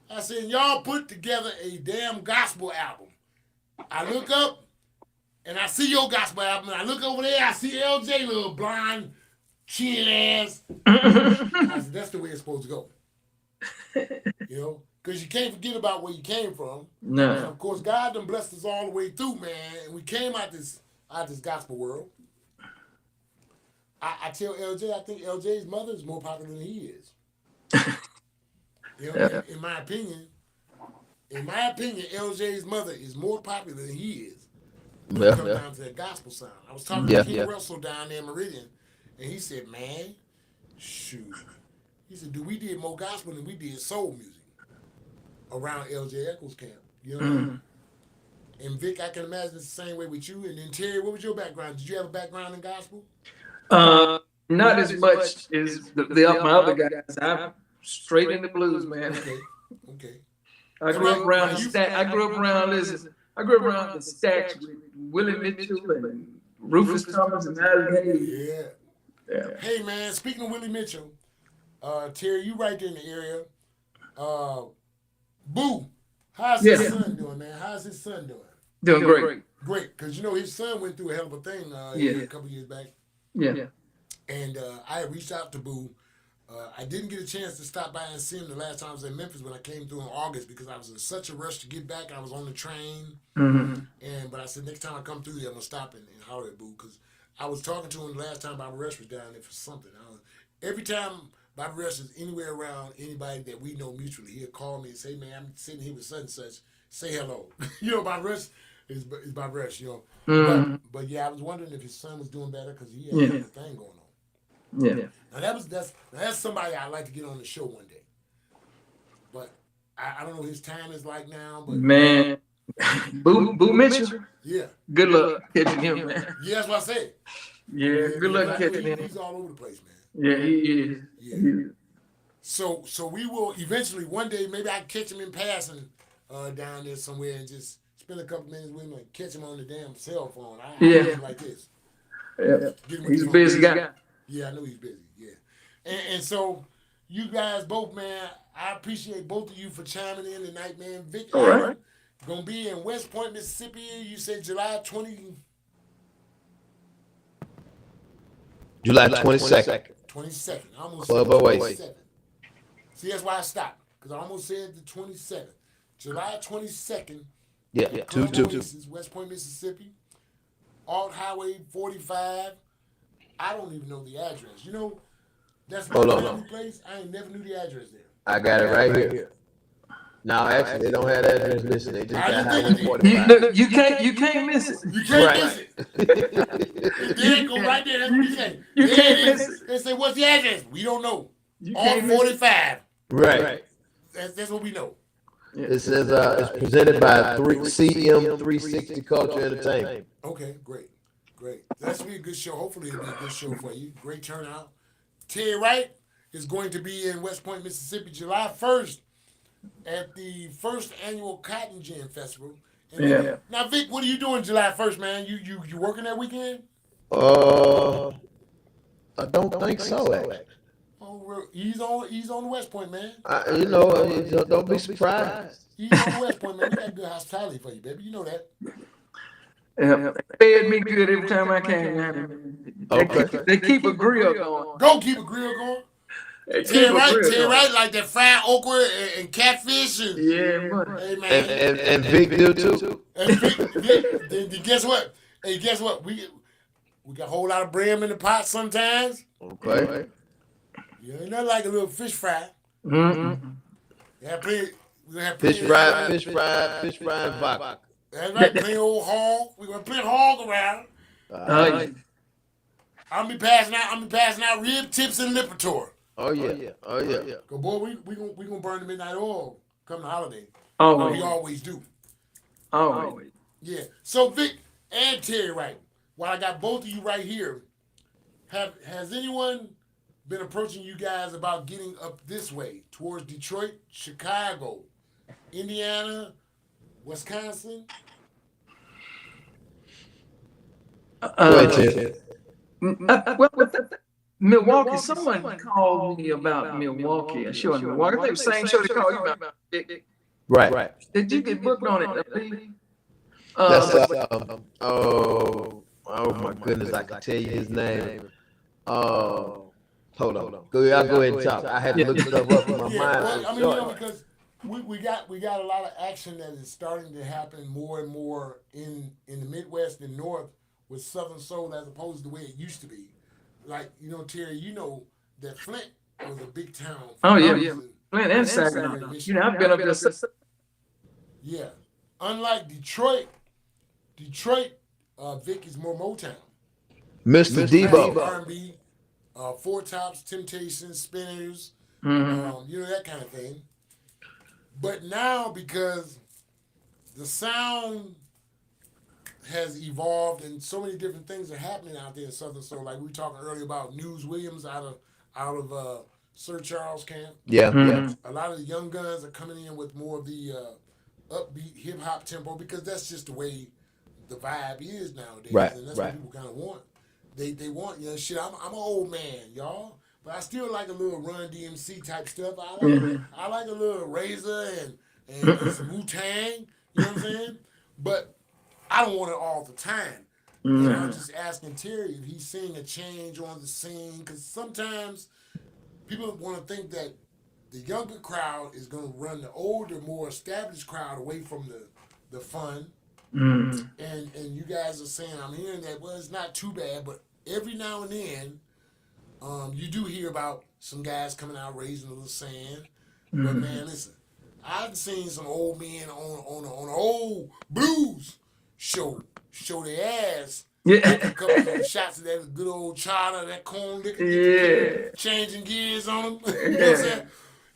I said, y'all put together a damn gospel album. I look up, and I see your gospel album, and I look over there, I see LJ, little blind, chin ass. I said, that's the way it's supposed to go. Because you can't forget about where you came from. No. And of course, God done blessed us all the way through, man. And we came out this gospel world. I tell LJ, I think LJ's mother is more popular than he is. In my opinion, LJ's mother is more popular than he is. When it comes down to that gospel sound. I was talking to King Russell down there in Meridian, and he said, man, shoot. He said, dude, we did more gospel than we did soul music around LJ Echols camp. You know what I mean? And Vic, I can imagine it's the same way with you. And then Terry, what was your background? Did you have a background in gospel? Not as much as my other guys. I'm straight in the blues, man. Okay. I grew up around the stacks with Willie Mitchell and Rufus Thomas and Allen Hayes. Yeah. Hey man, speaking of Willie Mitchell, Terry, you right there in the area. Boo, how's his son doing, man? How's his son doing? Doing great. Great, because his son went through a hell of a thing a couple years back. Yeah. And I had reached out to Boo. I didn't get a chance to stop by and see him the last time I was in Memphis when I came through in August because I was in such a rush to get back. I was on the train. But I said, next time I come through there, I'm going to stop and holler at Boo, because I was talking to him the last time Bobby Rush was down there for something. Every time Bobby Rush is anywhere around anybody that we know mutually, he'll call me and say, man, I'm sitting here with such and such. Say hello. Bobby Rush is Bobby Rush, But yeah, I was wondering if his son was doing better because he had a thing going on. Yeah. Now that's somebody I'd like to get on the show one day. But I don't know what his time is like now. But man, Boo Mitchell. Yeah. Good luck catching him, man. Yeah, that's what I said. Yeah, good luck catching him. He's all over the place, man. Yeah, he is. Yeah. So we will eventually one day, maybe I can catch him in passing down there somewhere and just spend a couple minutes with him and catch him on the damn cell phone. I like this. Yeah. He's a busy guy. Yeah, I know he's busy. Yeah. And so you guys both, man, I appreciate both of you for chiming in tonight, man. Vic, all right. Gonna be in West Point, Mississippi. You said July 22nd. Almost Club Oasis. See, that's why I stopped, because I almost said the 27th. July 22nd. Yeah, Club Oasis, West Point, Mississippi. Alt Highway 45. I don't even know the address. That's my family place. I ain't never knew the address there. I got it right here. No, actually, they don't have that address listed. They just got Highway 45. You can't miss it. You can't miss it. They go right there. That's what you say. You can't miss it. They say, what's the address? We don't know. All 45. Right. That's what we know. It says it's presented by CM 360 Culture Entertainment. Okay, great. That's be a good show. Hopefully it'll be a good show for you. Great turnout. Terry Wright is going to be in West Point, Mississippi, July 1st at the first annual Cotton Gin Festival. And now, Vic, what are you doing July 1st, man? You working that weekend? I don't think so, actually. He's on the West Point, man. Don't be surprised. He's on the West Point, man. We got good hospitality for you, baby. You know that. Yeah, they fed me good every time I came down. They keep a grill going. Go keep a grill going. Terry Wright like that fried okra and catfish. And, hey, man. And Vic do too. And Vic, guess what? Hey, guess what? We got a whole lot of brim in the pot sometimes. Okay. You ain't nothing like a little fish fry. Mm-hmm. Fish fried vodka. That's right, plain old hog. We're gonna play hog around. I'm be passing out rib tips and Lipitor. Oh yeah. Cause boy, we gonna burn the midnight oil come the holiday. We always do. Always. Yeah. So Vic and Terry Wright, while I got both of you right here, has anyone been approaching you guys about getting up this way towards Detroit, Chicago, Indiana, Wisconsin? Milwaukee. Someone called me about Milwaukee. A show in Milwaukee. I think the same show they called you about. Right. Did you get booked on it? Oh my goodness, I can tell you his name. Hold on. I'll go ahead and talk. I had to look stuff up in my mind. Well, I mean, because we got a lot of action that is starting to happen more and more in the Midwest and North with Southern Soul as opposed to the way it used to be. Like, Terry, that Flint was a big town. Flint and Saginaw. I've been up there. Yeah. Unlike Detroit, Vic is more Motown. Mr. Debo. R&B, Four Tops, Temptations, Spinners, that kind of thing. But now, because the sound has evolved and so many different things are happening out there in Southern Soul, like we were talking earlier about News Williams out of Sir Charles Camp. Yeah. A lot of the young guns are coming in with more of the upbeat hip hop tempo because that's just the way the vibe is nowadays, and that's what people kind of want. They want, I'm an old man, y'all, but I still like a little Run DMC type stuff. I like a little Razor and some Wu-Tang, you know what I'm saying? But I don't want it all the time. And I'm just asking Terry if he's seeing a change on the scene, because sometimes people want to think that the younger crowd is going to run the older, more established crowd away from the fun. And you guys are saying, I'm hearing that, well, it's not too bad, but every now and then, you do hear about some guys coming out raising a little sand. But man, listen, I've seen some old men on an old blues show their ass. Take a couple of shots of that good old chowder, that corn liquor, changing gears on them. You know what I'm saying?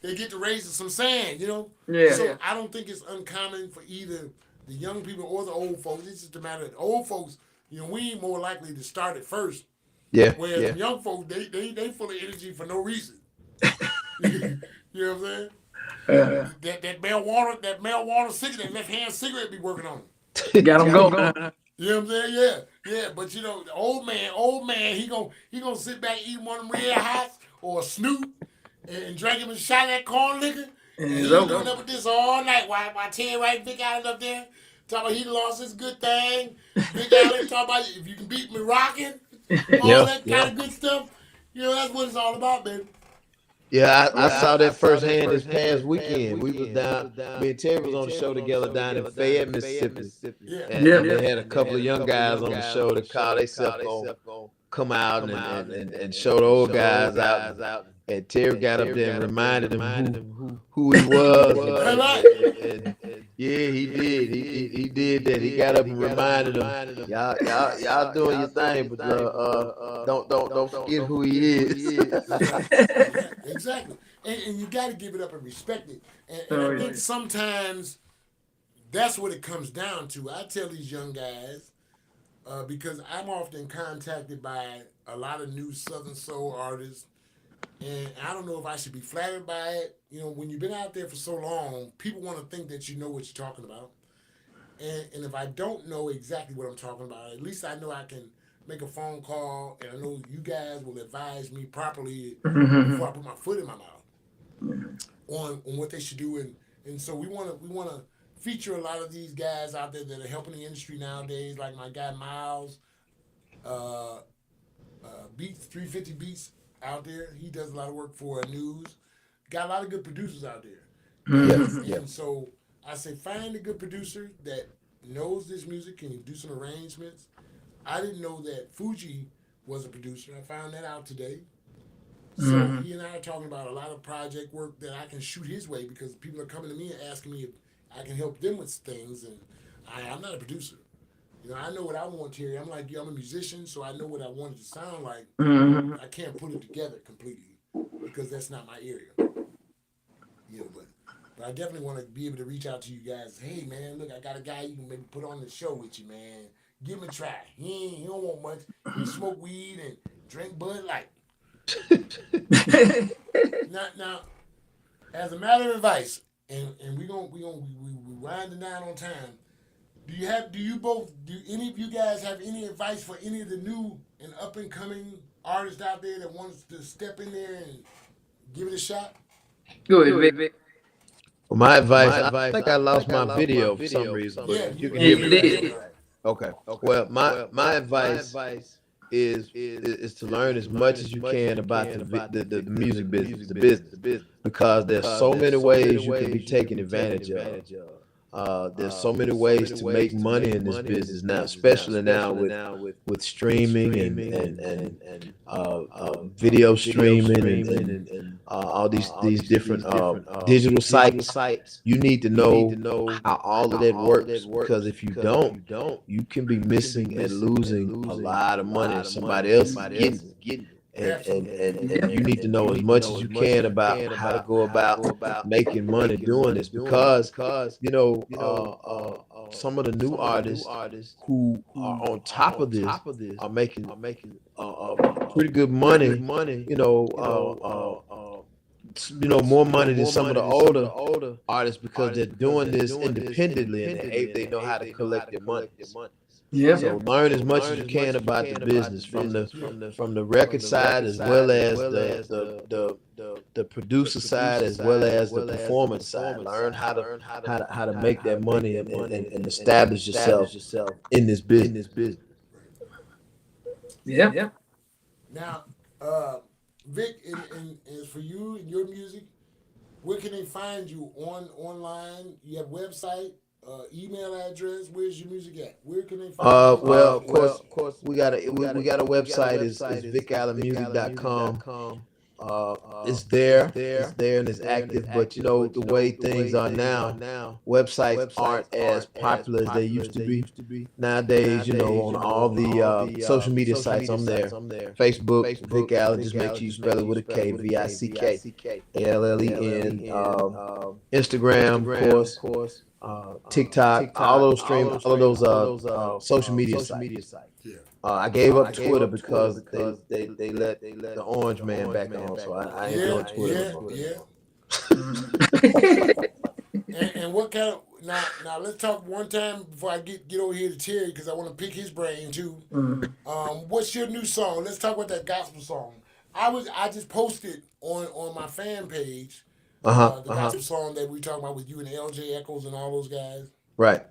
They get to raise some sand, So I don't think it's uncommon for either the young people or the old folks. It's just a matter of the old folks, we ain't more likely to start it first. Yeah. Whereas the young folks, they full of energy for no reason. You know what I'm saying? That marijuana cigarette, that left hand cigarette be working on them. Got them going. You know what I'm saying? Yeah. But the old man, he gonna sit back eating one of them Red Hots or a Snoop and drink him a shot of that corn liquor. And he's doing up with this all night while Terry Wright, Vic Allen up there talking about he lost his good thing. Vic Allen talking about if you can beat me rocking, all that kind of good stuff. That's what it's all about, baby. Yeah, I saw that firsthand this past weekend. We was down, me and Terry was on the show together down in Fayette, Mississippi. And they had a couple of young guys on the show that called themselves gonna come out and show the old guys out. And Terry got up there and reminded him who he was. And he did. He did that. He got up and reminded him, y'all doing your thing, but don't forget who he is. Exactly. And you got to give it up and respect it. And I think sometimes that's what it comes down to. I tell these young guys, because I'm often contacted by a lot of new Southern Soul artists, and I don't know if I should be flattered by it. When you've been out there for so long, people want to think that you know what you're talking about. And if I don't know exactly what I'm talking about, at least I know I can make a phone call, and I know you guys will advise me properly Mm-hmm. before I put my foot in my mouth on what they should do, and so we want to feature a lot of these guys out there that are helping the industry nowadays, like my guy Miles, uh, Beats 350 Beats out there. He does a lot of work for news. Got a lot of good producers out there. Mm-hmm. And so I say find a good producer that knows this music, can do some arrangements. I didn't know that Fuji was a producer. I found that out today. So he and I are talking about a lot of project work that I can shoot his way because people are coming to me and asking me if I can help them with things. And I'm not a producer. You know, I know what I want, Terry. I'm like you. I'm a musician, so I know what I want it to sound like. Mm-hmm. I can't put it together completely because that's not my area. You know, but I definitely want to be able to reach out to you guys. Hey, man, look, I got a guy you can maybe put on the show with you, man. Give him a try. He don't want much. He smoke weed and drink Bud Light. now, as a matter of advice, and we winding down on time. Do any of you guys have any advice for any of the new and up and coming artists out there that wants to step in there and give it a shot? Go ahead, Vic. Well, my advice, I think I lost my video for some reason, but Yeah, you can Yeah, hear you me. did. Okay. Well, my advice is to learn as much as you can about the music business, the business, because there's so many ways you can be taken advantage of. There's so many ways to make money in this business now, especially now with streaming and video streaming and all these different digital sites. You need to know how all of that works, because if you don't, you can be missing and losing a lot of money that somebody else is getting. And you need to know as much as you can about how to go about making money doing this, because some of the new artists who are on top of this are making pretty good money. More money than some of the older artists, because they're doing this independently and they know how to collect their money. Yeah. So learn as much as you can about the business, from the record side as well as the producer side as well as the performance side. Learn how to make that money and establish yourself in this business. Yeah. Now, Vic, and as for you and your music, where can they find you online? You have website, email address. Where's your music at? Where can they find you? Well, of course, we got a website. Is vicallenmusic.com. It's there and it's active, but the way things are now, websites aren't as popular as they used to be. Nowadays, on all the social media sites, I'm there. Facebook, Vic Allen, just make sure you spell it with a K, VICKALLEN. Instagram, of course. TikTok, all those social media sites. Yeah. I gave up Twitter because they let the orange man back on, so I ain't doing Twitter. And what kind of now let's talk one time before I get over here to Terry, because I want to pick his brain too. What's your new song? Let's talk about that gospel song. I just posted on my fan page the gospel song that we talking about with you and LJ Echoes and all those guys. Right.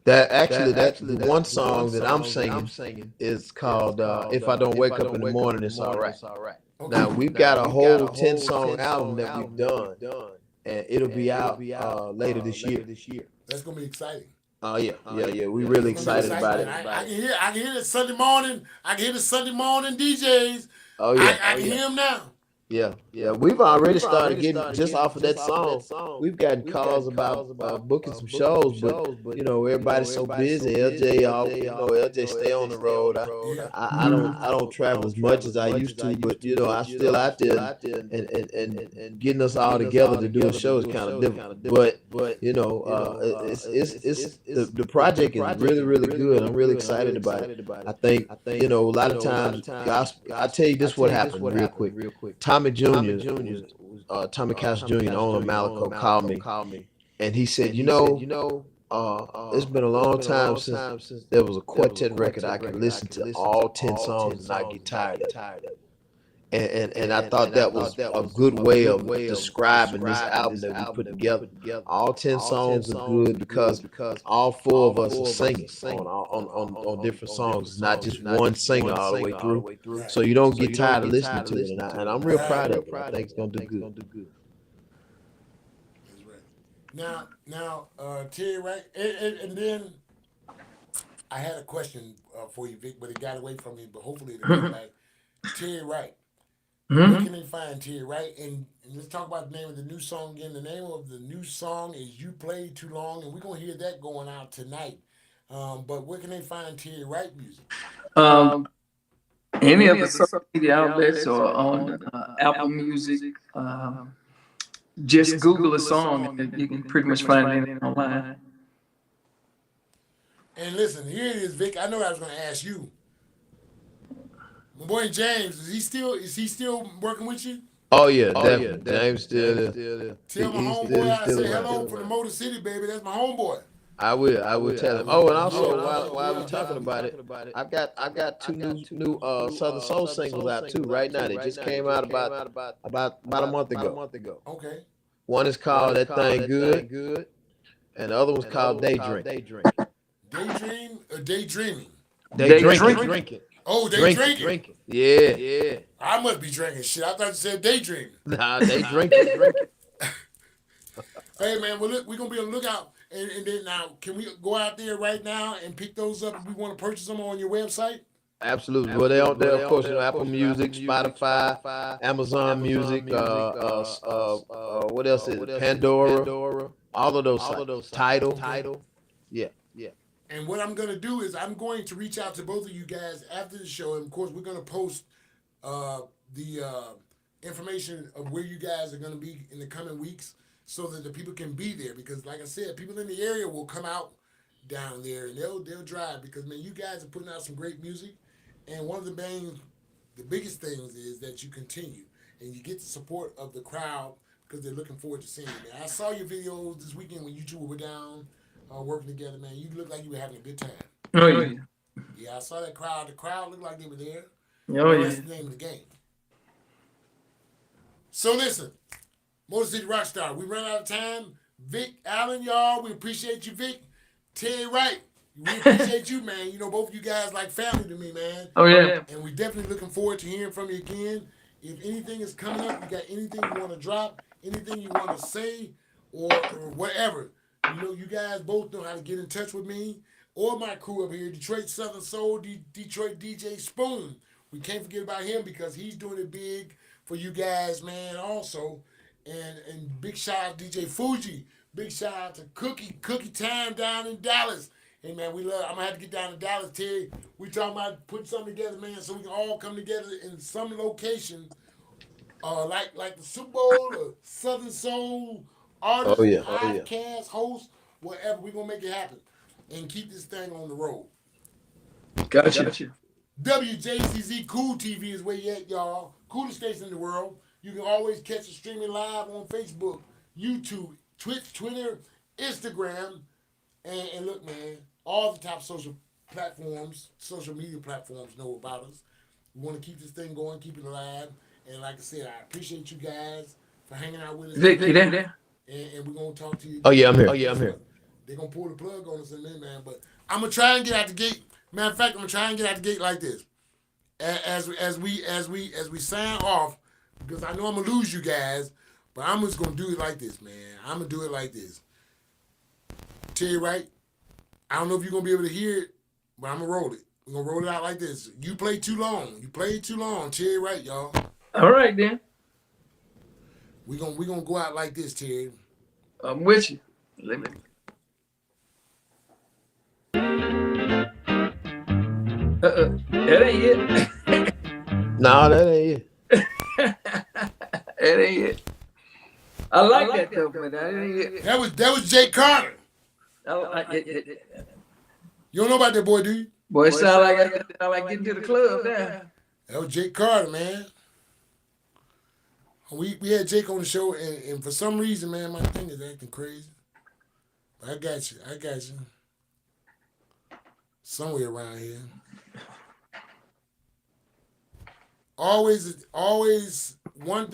That's the one song that I'm singing is called "If I Don't Wake Up in the Morning, It's All Right." Okay. Now we've got a whole 10-song album that we've done, and it'll be out later this year. That's gonna be exciting. Yeah. We're really excited about it. I can hear the Sunday morning. I can hear the Sunday morning DJs. Oh yeah, I can hear them now. Yeah. We've already started getting just off of that song. We've gotten calls about booking some shows, but everybody's so busy. LJ stay on the road. I don't travel as much as I used to, but I'm still out there, and getting us all together to do a show is kind of difficult. But it's the project is really, really good. I'm really excited about it. I think a lot of times gospel. I tell you this what happened real quick. Tommy Jr. Tommy Cash Jr. owner Malaco called me, and he said, It's been a long time since there was a quartet record I could listen to all 10 songs and not get tired of it. And I thought that was a good way of describing this album that we put together. All 10 songs are good because all four of us are singing on different songs. It's not just one singer all the way through. Right. So you don't get tired of listening to it. And I'm real proud of it. I think it's going to do good. That's right. Now, Terry, right? And then I had a question for you, Vic, but it got away from me. But hopefully it'll come back. Terry, right? Where can they find Terry, right? And let's talk about the name of the new song again. The name of the new song is "You Played Too Long," and we're gonna hear that going out tonight. But where can they find Terry Wright music? Any of the social media outlets or on Apple Music. Just Google a song and you can pretty much find it online. And listen, here it is, Vic. I know I was gonna ask you. My boy James, is he still working with you? Oh yeah, definitely. James still there. Tell my homeboy I say hello from the Motor City, baby. That's my homeboy. I will tell him. Oh, and also while we're talking about it, I got two new Southern Soul singles out too right now. They just came out about a month ago. Okay. One is called That Thing Good, and the other one's called Daydream. Daydream or daydreaming? They drinking. Oh, they drinking. Yeah. I must be drinking shit. I thought you said daydreaming. Nah, they drinking. Hey man, well look, we're gonna be on the lookout. And then now, can we go out there right now and pick those up if we want to purchase them on your website? Absolutely. Well, they're out there, of course, Apple Music, Spotify, Amazon Music, what else is it? Pandora, all of those sites. Tidal. Yeah. And what I'm going to do is I'm going to reach out to both of you guys after the show. And, of course, we're going to post the information of where you guys are going to be in the coming weeks so that the people can be there. Because, like I said, people in the area will come out down there and they'll drive because, man, you guys are putting out some great music. And one of the biggest things is that you continue and you get the support of the crowd because they're looking forward to seeing you, man. I saw your videos this weekend when you two were down working together, man. You looked like you were having a good time. Oh yeah. Yeah, I saw that crowd. The crowd looked like they were there. Oh yeah. That's the name of the game. So listen, Motor City Rockstar, we run out of time. Vic Allen, y'all, we appreciate you, Vic. Terry Wright, we appreciate you, man. You know, both of you guys like family to me, man. Oh yeah. And we definitely looking forward to hearing from you again. If anything is coming up, you got anything you want to drop, anything you want to say, or whatever, you know, you guys both know how to get in touch with me or my crew up here, Detroit Southern Soul, Detroit DJ Spoon. We can't forget about him because he's doing it big for you guys, man, also. And big shout out to DJ Fuji. Big shout out to Cookie Time down in Dallas. Hey, man, I'm going to have to get down to Dallas, Terry. We talking about putting something together, man, so we can all come together in some location, like the Super Bowl or Southern Soul artist, podcast, host, whatever. We're going to make it happen and keep this thing on the road. Gotcha. Wjzz Cool TV is where you at, y'all. Coolest station in the world. You can always catch it streaming live on Facebook, YouTube, Twitch, Twitter, Instagram, and look, man, all the top social media platforms know about us. We want to keep this thing going, keep it alive. And like I said, I appreciate you guys for hanging out with us. Vic, you there? And we're going to talk to you. Oh, yeah, I'm here. They're going to pull the plug on us in there, man. But I'm going to try and get out the gate. Matter of fact, I'm going to try and get out the gate like this. As we sign off, because I know I'm going to lose you guys, but I'm just going to do it like this, man. I'm going to do it like this. Terry Wright, I don't know if you're going to be able to hear it, but I'm going to roll it. We're going to roll it out like this. You played too long. You played too long. Terry Wright, y'all. All right, then. We're gonna go out like this, Terry. I'm with you. Let me. That ain't it. No, that ain't it. That ain't it. I like that though, but that ain't it. That was Jake Carter. I like it. You don't know about that boy, do you? Boy, it sound like getting to the club now. That was Jake Carter, man. We had Jake on the show, and for some reason, man, my thing is acting crazy. I got you. Somewhere around here. Always one